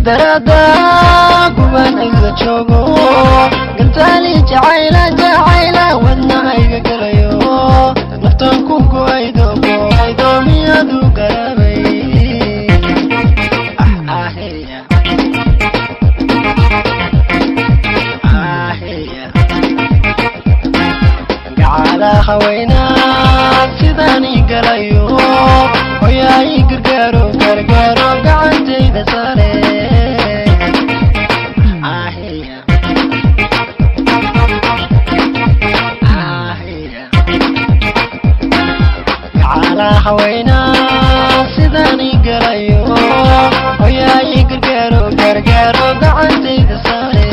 darada kuban iga joogo gantali jacayla wadna iga galayo naftan ku go'aydo miyadu garabay gacala hawayna sidani galayo hoyay gargaaro gacantayda sare gacala hawayna sidani galayo hoyay gargaaro gacantayda sare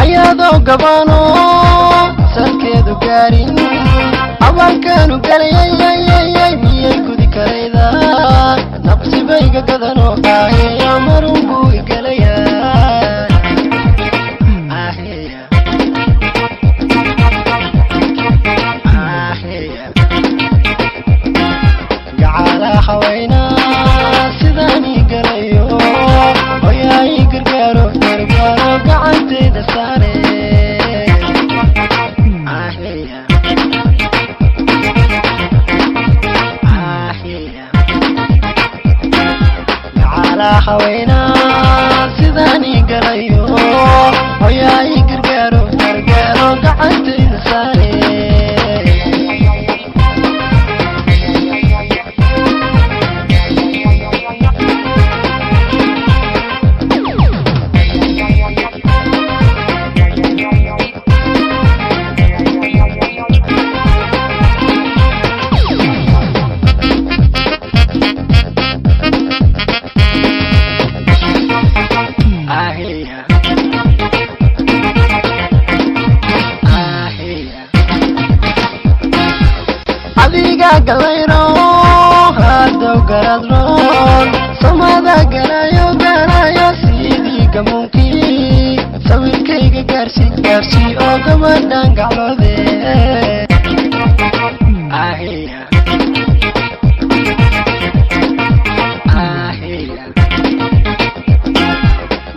ayado gabano salkeedu gaarin abalkanu galayay miyay gudi karayda naqsibayga gadano marun buu igalaya gacala hawayna sidani galayo hoyay gargaaro gacantayda sare gacala hawayna sidani galayo hoyay gargaaro gacantayda sare adiga galayro hadow garadron samada galayo sidii gamunkii sawirkayga gaarsi oo gabadhan gacloode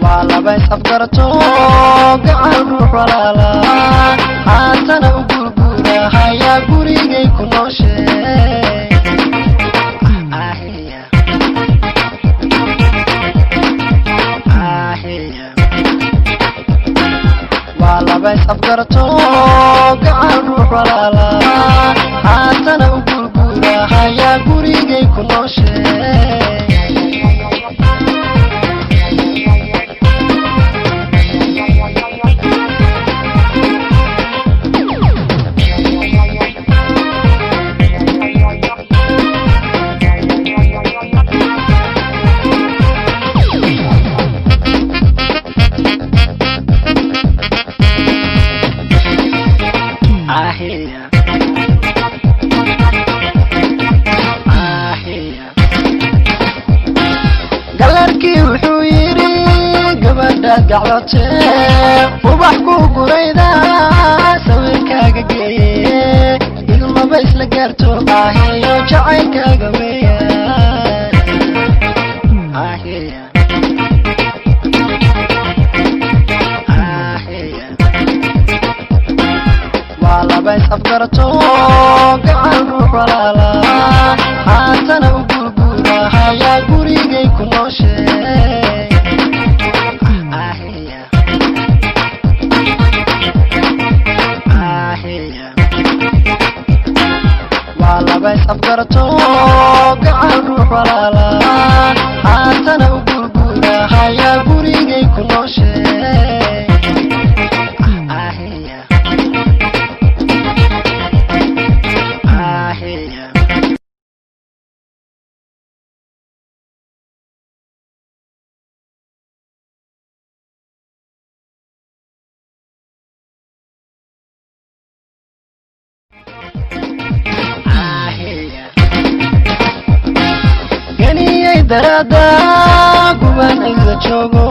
waa laba isafgarto gacan ruux walaala haatana u gurgurahaya gurigay ku nooshe waa laba isafgarto gacan ruux walaala haatana u gurgurahaya gurigay ku nooshe galarkii wuxuu yiri gabadha gaclote ubax ku gurayda sawirkaaga geeye ilmaba isla gaarto iyo jacaylkaaga weeyaan waa laba isafgarto gacan ruux walaala haatana u gurgurahaya gurigay ku nooshe waa laba isafgarto gacan ruux walaala haatana u gurgurahaya gurigay ku nooshe darada kuban ila joogo